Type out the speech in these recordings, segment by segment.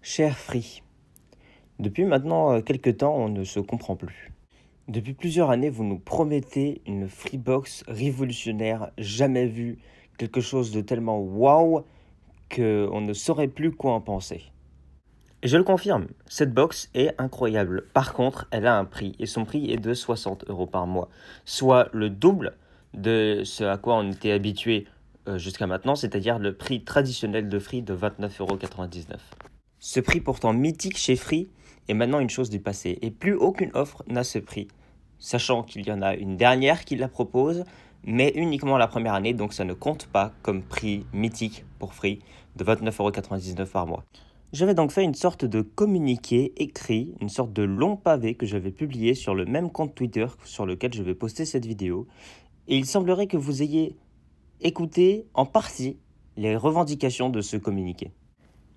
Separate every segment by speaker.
Speaker 1: Cher Free, depuis maintenant quelques temps, on ne se comprend plus. Depuis plusieurs années, vous nous promettez une Freebox révolutionnaire, jamais vue, quelque chose de tellement waouh qu'on ne saurait plus quoi en penser. Et je le confirme, cette box est incroyable. Par contre, elle a un prix, et son prix est de 60 € par mois, soit le double de ce à quoi on était habitué jusqu'à maintenant, c'est-à-dire le prix traditionnel de Free de 29,99 €. Ce prix pourtant mythique chez Free est maintenant une chose du passé et plus aucune offre n'a ce prix, sachant qu'il y en a une dernière qui la propose, mais uniquement la première année, donc ça ne compte pas comme prix mythique pour Free de 29,99 € par mois. J'avais donc fait une sorte de communiqué écrit, une sorte de long pavé que j'avais publié sur le même compte Twitter sur lequel je vais poster cette vidéo, et il semblerait que vous ayez écouté en partie les revendications de ce communiqué.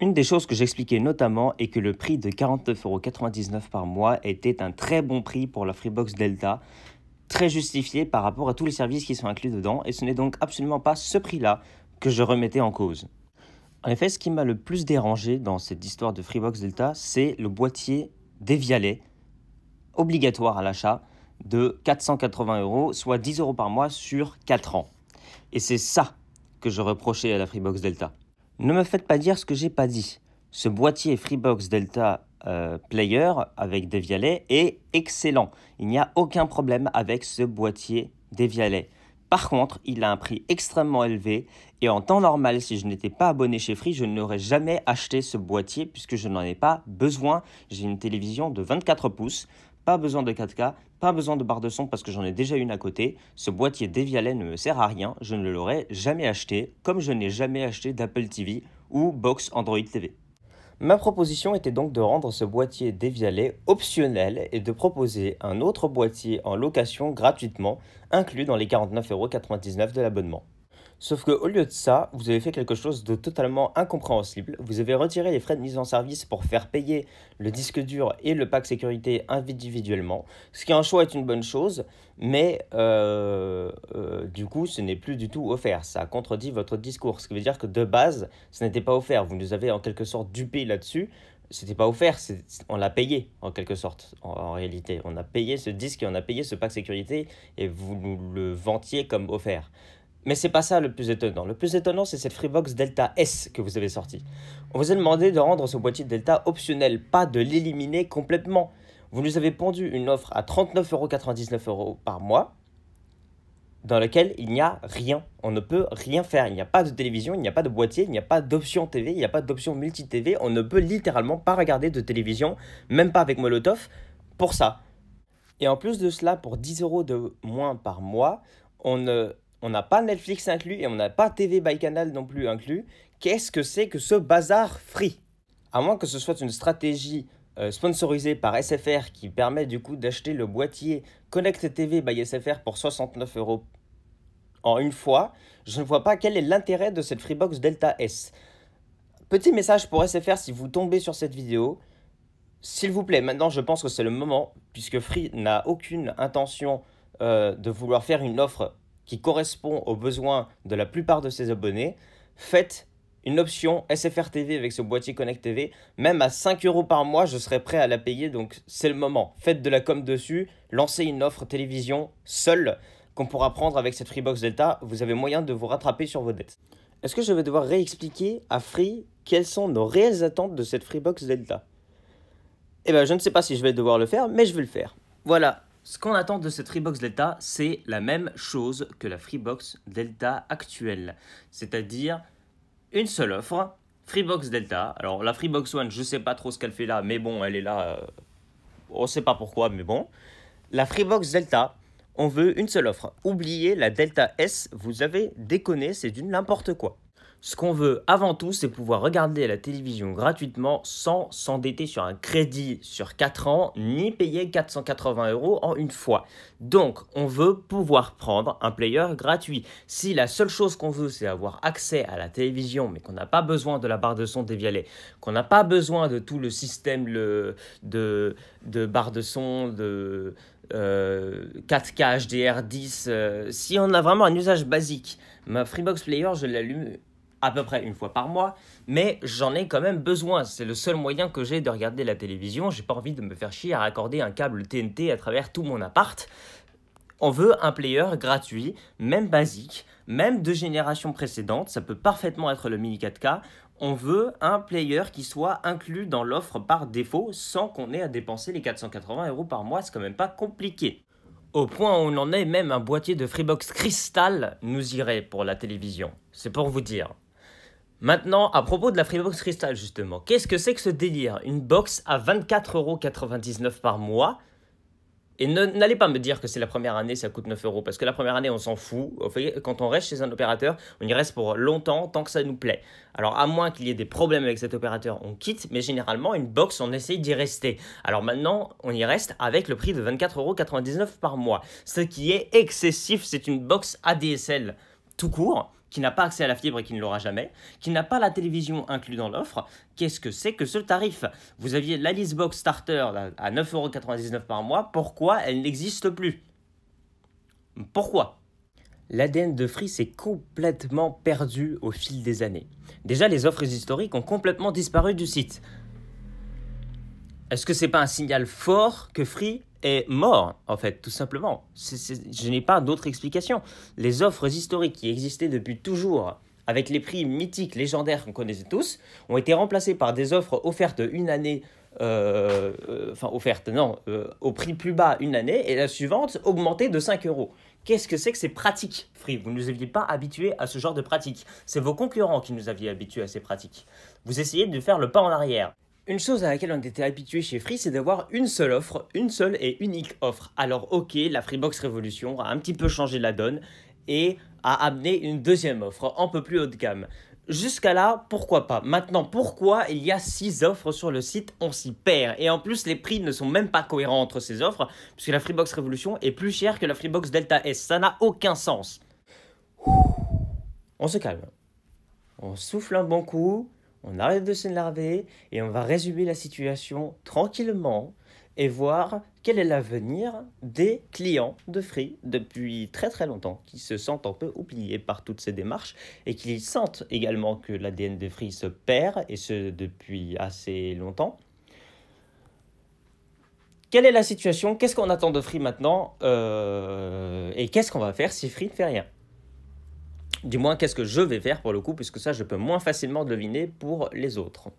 Speaker 1: Une des choses que j'expliquais notamment est que le prix de 49,99 € par mois était un très bon prix pour la Freebox Delta, très justifié par rapport à tous les services qui sont inclus dedans, et ce n'est donc absolument pas ce prix-là que je remettais en cause. En effet, ce qui m'a le plus dérangé dans cette histoire de Freebox Delta, c'est le boîtier Devialet, obligatoire à l'achat, de 480 €, soit 10 € par mois sur 4 ans. Et c'est ça que je reprochais à la Freebox Delta. Ne me faites pas dire ce que j'ai pas dit. Ce boîtier Freebox Delta Player avec Devialet est excellent. Il n'y a aucun problème avec ce boîtier Devialet. Par contre, il a un prix extrêmement élevé et en temps normal, si je n'étais pas abonné chez Free, je n'aurais jamais acheté ce boîtier puisque je n'en ai pas besoin. J'ai une télévision de 24 pouces, pas besoin de 4K, pas besoin de barre de son parce que j'en ai déjà une à côté. Ce boîtier Devialet ne me sert à rien, je ne l'aurais jamais acheté, comme je n'ai jamais acheté d'Apple TV ou box Android TV. Ma proposition était donc de rendre ce boîtier Devialet optionnel et de proposer un autre boîtier en location gratuitement, inclus dans les 49,99 € de l'abonnement. Sauf qu'au lieu de ça, vous avez fait quelque chose de totalement incompréhensible. Vous avez retiré les frais de mise en service pour faire payer le disque dur et le pack sécurité individuellement, ce qui en soi est une bonne chose, mais du coup, ce n'est plus du tout offert. Ça contredit votre discours, ce qui veut dire que de base, ce n'était pas offert. Vous nous avez en quelque sorte dupé là-dessus. C'était pas offert, on l'a payé en quelque sorte, en réalité. On a payé ce disque et on a payé ce pack sécurité et vous nous le vantiez comme offert. Mais c'est pas ça le plus étonnant. Le plus étonnant, c'est cette Freebox Delta S que vous avez sortie. On vous a demandé de rendre ce boîtier Delta optionnel, pas de l'éliminer complètement. Vous nous avez pondu une offre à 39,99 € par mois, dans laquelle il n'y a rien. On ne peut rien faire. Il n'y a pas de télévision, il n'y a pas de boîtier, il n'y a pas d'option TV, il n'y a pas d'option multi-TV. On ne peut littéralement pas regarder de télévision, même pas avec Molotov, pour ça. Et en plus de cela, pour 10 € de moins par mois, on n'a pas Netflix inclus et on n'a pas TV by Canal non plus inclus. Qu'est-ce que c'est que ce bazar Free? À moins que ce soit une stratégie sponsorisée par SFR qui permet du coup d'acheter le boîtier Connect TV by SFR pour 69 € en une fois, je ne vois pas quel est l'intérêt de cette Freebox Delta S. Petit message pour SFR si vous tombez sur cette vidéo. S'il vous plaît, maintenant je pense que c'est le moment, puisque Free n'a aucune intention de vouloir faire une offre qui correspond aux besoins de la plupart de ses abonnés, faites une option SFR TV avec ce boîtier Connect TV. Même à 5 € par mois, je serais prêt à la payer, donc c'est le moment. Faites de la com dessus, lancez une offre télévision seule qu'on pourra prendre avec cette Freebox Delta. Vous avez moyen de vous rattraper sur vos dettes. Est-ce que je vais devoir réexpliquer à Free quelles sont nos réelles attentes de cette Freebox Delta? Eh bien, je ne sais pas si je vais devoir le faire, mais je vais le faire. Voilà, ce qu'on attend de cette Freebox Delta, c'est la même chose que la Freebox Delta actuelle. C'est-à-dire une seule offre, Freebox Delta. Alors, la Freebox One, je ne sais pas trop ce qu'elle fait là, mais bon, elle est là. On ne sait pas pourquoi, mais bon. La Freebox Delta, on veut une seule offre. Oubliez la Delta S, vous avez déconné, c'est du n'importe quoi. Ce qu'on veut avant tout, c'est pouvoir regarder la télévision gratuitement sans s'endetter sur un crédit sur 4 ans, ni payer 480 € en une fois. Donc, on veut pouvoir prendre un player gratuit. Si la seule chose qu'on veut, c'est avoir accès à la télévision, mais qu'on n'a pas besoin de la barre de son Devialet, qu'on n'a pas besoin de tout le système de barre de son, de 4K HDR10, si on a vraiment un usage basique, ma Freebox Player, je l'allume à peu près une fois par mois, mais j'en ai quand même besoin. C'est le seul moyen que j'ai de regarder la télévision. J'ai pas envie de me faire chier à raccorder un câble TNT à travers tout mon appart. On veut un player gratuit, même basique, même de génération précédente, ça peut parfaitement être le Mini 4K. On veut un player qui soit inclus dans l'offre par défaut sans qu'on ait à dépenser les 480 € par mois, c'est quand même pas compliqué. Au point où on en est, même un boîtier de Freebox Crystal nous irait pour la télévision. C'est pour vous dire. Maintenant, à propos de la Freebox Crystal justement, qu'est-ce que c'est que ce délire? Une box à 24,99 € par mois. Et n'allez pas me dire que c'est la première année, ça coûte 9 €, parce que la première année, on s'en fout. Quand on reste chez un opérateur, on y reste pour longtemps, tant que ça nous plaît. Alors, à moins qu'il y ait des problèmes avec cet opérateur, on quitte, mais généralement, une box, on essaye d'y rester. Alors maintenant, on y reste avec le prix de 24,99 € par mois. Ce qui est excessif, c'est une box ADSL tout court, qui n'a pas accès à la fibre et qui ne l'aura jamais, qui n'a pas la télévision inclue dans l'offre. Qu'est-ce que c'est que ce tarif? Vous aviez l'Alice Box Starter à 9,99 € par mois, pourquoi elle n'existe plus? Pourquoi? L'ADN de Free s'est complètement perdu au fil des années. Déjà, les offres historiques ont complètement disparu du site. Est-ce que c'est pas un signal fort que Free est mort, en fait, tout simplement? Je n'ai pas d'autre explication. Les offres historiques qui existaient depuis toujours, avec les prix mythiques, légendaires qu'on connaissait tous, ont été remplacées par des offres offertes une année, au prix plus bas une année, et la suivante augmentée de 5 €. Qu'est-ce que c'est que ces pratiques, Free? Vous ne nous aviez pas habitués à ce genre de pratiques. C'est vos concurrents qui nous aviez habitués à ces pratiques. Vous essayez de faire le pas en arrière. Une chose à laquelle on était habitué chez Free, c'est d'avoir une seule offre, une seule et unique offre. Alors ok, la Freebox Révolution a un petit peu changé la donne et a amené une deuxième offre, un peu plus haut de gamme. Jusqu'à là, pourquoi pas? Maintenant, pourquoi il y a 6 offres sur le site? On s'y perd. Et en plus, les prix ne sont même pas cohérents entre ces offres, puisque la Freebox Révolution est plus chère que la Freebox Delta S. Ça n'a aucun sens. On se calme. On souffle un bon coup. On arrête de s'énerver et on va résumer la situation tranquillement et voir quel est l'avenir des clients de Free depuis très très longtemps, qui se sentent un peu oubliés par toutes ces démarches et qui sentent également que l'ADN de Free se perd, et ce depuis assez longtemps. Quelle est la situation? Qu'est-ce qu'on attend de Free maintenant? Et qu'est-ce qu'on va faire si Free ne fait rien? Du moins, qu'est-ce que je vais faire pour le coup, puisque ça, je peux moins facilement deviner pour les autres.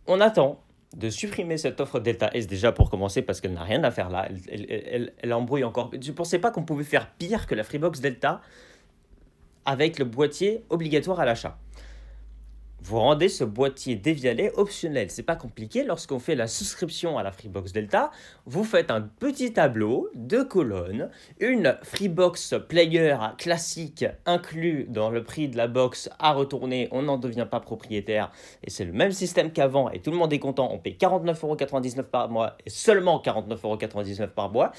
Speaker 1: On attend de supprimer cette offre Delta S déjà pour commencer, parce qu'elle n'a rien à faire là. Elle embrouille encore. Je ne pensais pas qu'on pouvait faire pire que la Freebox Delta avec le boîtier obligatoire à l'achat. Vous rendez ce boîtier dévialet optionnel. C'est pas compliqué. Lorsqu'on fait la souscription à la Freebox Delta, vous faites un petit tableau de colonnes, une Freebox Player classique inclus dans le prix de la box à retourner. On n'en devient pas propriétaire et c'est le même système qu'avant et tout le monde est content. On paye 49,99 € par mois et seulement 49,99 € par mois.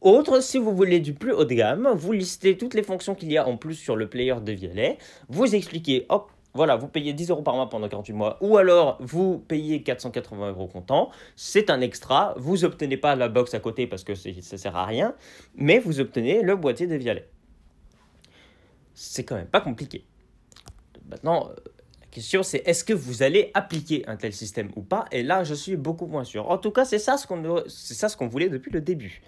Speaker 1: Autre, si vous voulez du plus haut de gamme, vous listez toutes les fonctions qu'il y a en plus sur le player dévialet. Vous expliquez, hop, voilà, vous payez 10 € par mois pendant 48 mois, ou alors vous payez 480 € comptant, c'est un extra, vous obtenez pas la box à côté parce que ça sert à rien, mais vous obtenez le boîtier dévialet. C'est quand même pas compliqué. Maintenant, la question c'est est-ce que vous allez appliquer un tel système ou pas? Et là, je suis beaucoup moins sûr. En tout cas, c'est ça ce qu'on voulait depuis le début.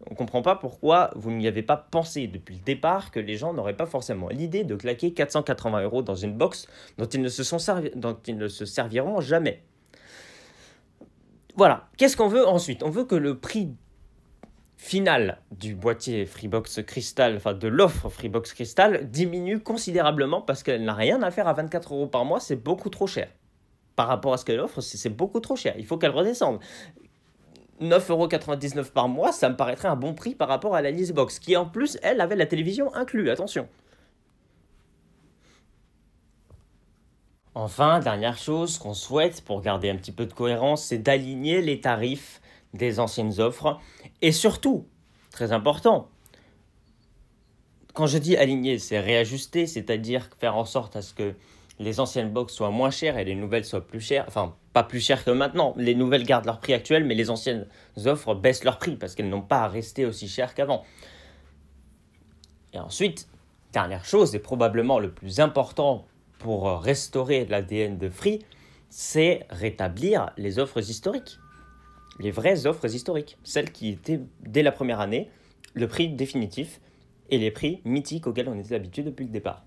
Speaker 1: On ne comprend pas pourquoi vous n'y avez pas pensé depuis le départ, que les gens n'auraient pas forcément l'idée de claquer 480 € dans une box dont ils ne se serviront jamais. Voilà. Qu'est-ce qu'on veut ensuite? On veut que le prix final du boîtier Freebox Crystal, enfin de l'offre Freebox Crystal, diminue considérablement parce qu'elle n'a rien à faire à 24 € par mois, c'est beaucoup trop cher. Par rapport à ce qu'elle offre, c'est beaucoup trop cher. Il faut qu'elle redescende. 9,99 € par mois, ça me paraîtrait un bon prix par rapport à la Alice Box, qui en plus, elle, avait la télévision inclue, attention. Enfin, dernière chose qu'on souhaite pour garder un petit peu de cohérence, c'est d'aligner les tarifs des anciennes offres. Et surtout, très important, quand je dis aligner, c'est réajuster, c'est-à-dire faire en sorte à ce que les anciennes box soient moins chères et les nouvelles soient plus chères. Enfin, pas plus chères que maintenant. Les nouvelles gardent leur prix actuel, mais les anciennes offres baissent leur prix parce qu'elles n'ont pas à rester aussi chères qu'avant. Et ensuite, dernière chose, et probablement le plus important pour restaurer l'ADN de Free, c'est rétablir les offres historiques. Les vraies offres historiques. Celles qui étaient, dès la première année, le prix définitif et les prix mythiques auxquels on était habitué depuis le départ.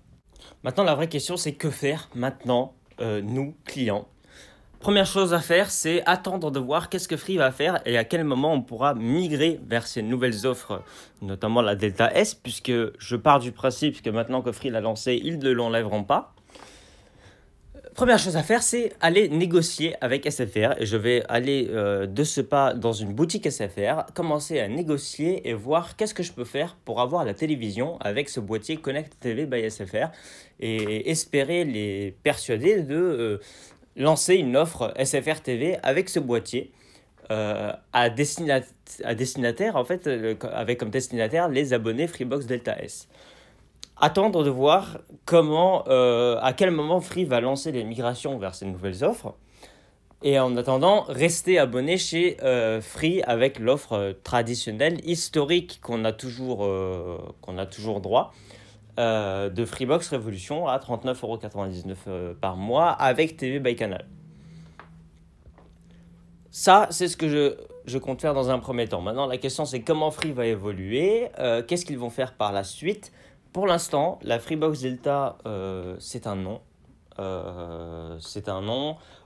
Speaker 1: Maintenant, la vraie question, c'est que faire maintenant, nous, clients? Première chose à faire, c'est attendre de voir qu'est-ce que Free va faire et à quel moment on pourra migrer vers ces nouvelles offres, notamment la Delta S, puisque je pars du principe que maintenant que Free l'a lancé, ils ne l'enlèveront pas. Première chose à faire, c'est aller négocier avec SFR. Et je vais aller de ce pas dans une boutique SFR, commencer à négocier et voir qu'est-ce que je peux faire pour avoir la télévision avec ce boîtier Connect TV by SFR et espérer les persuader de lancer une offre SFR TV avec ce boîtier à destinataire, en fait, avec comme destinataire les abonnés Freebox Delta S. Attendre de voir à quel moment Free va lancer les migrations vers ces nouvelles offres. Et en attendant, rester abonné chez Free avec l'offre traditionnelle, historique qu'on a toujours droit, de Freebox Révolution à 39,99 € par mois avec TV by Canal. Ça, c'est ce que je compte faire dans un premier temps. Maintenant, la question, c'est comment Free va évoluer, qu'est-ce qu'ils vont faire par la suite. Pour l'instant, la Freebox Delta, c'est un nom.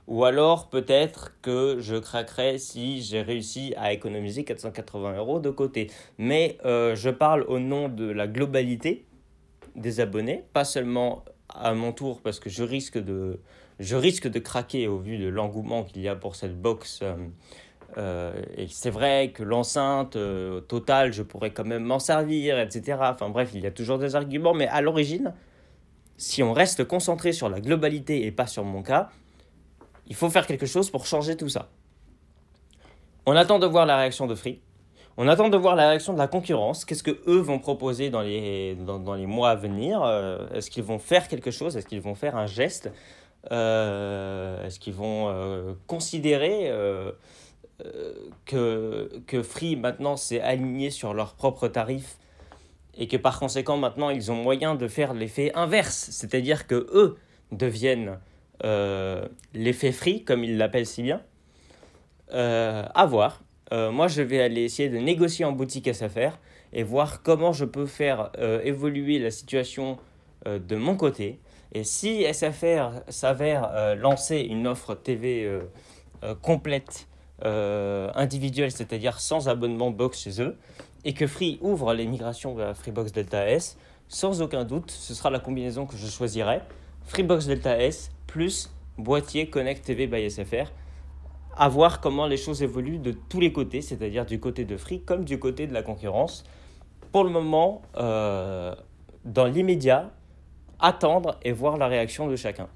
Speaker 1: Ou alors peut-être que je craquerai si j'ai réussi à économiser 480 € de côté. Mais je parle au nom de la globalité des abonnés, pas seulement à mon tour, parce que je risque de craquer au vu de l'engouement qu'il y a pour cette box. Et c'est vrai que l'enceinte totale, je pourrais quand même m'en servir, etc. Enfin bref, il y a toujours des arguments, mais à l'origine, si on reste concentré sur la globalité et pas sur mon cas, il faut faire quelque chose pour changer tout ça. On attend de voir la réaction de Free. On attend de voir la réaction de la concurrence. Qu'est-ce que eux vont proposer dans les mois à venir? Est-ce qu'ils vont faire quelque chose? Est-ce qu'ils vont faire un geste? Est-ce qu'ils vont considérer que Free maintenant s'est aligné sur leurs propres tarifs et que par conséquent maintenant ils ont moyen de faire l'effet inverse, c'est-à-dire que eux deviennent l'effet Free comme ils l'appellent si bien. À voir. Moi je vais aller essayer de négocier en boutique SFR et voir comment je peux faire évoluer la situation de mon côté. Et si SFR s'avère lancer une offre TV complète, individuelle, c'est-à-dire sans abonnement box chez eux, et que Free ouvre les migrations vers Freebox Delta S, sans aucun doute, ce sera la combinaison que je choisirai. Freebox Delta S plus boîtier Connect TV by SFR. À voir comment les choses évoluent de tous les côtés, c'est-à-dire du côté de Free comme du côté de la concurrence. Pour le moment, dans l'immédiat, attendre et voir la réaction de chacun.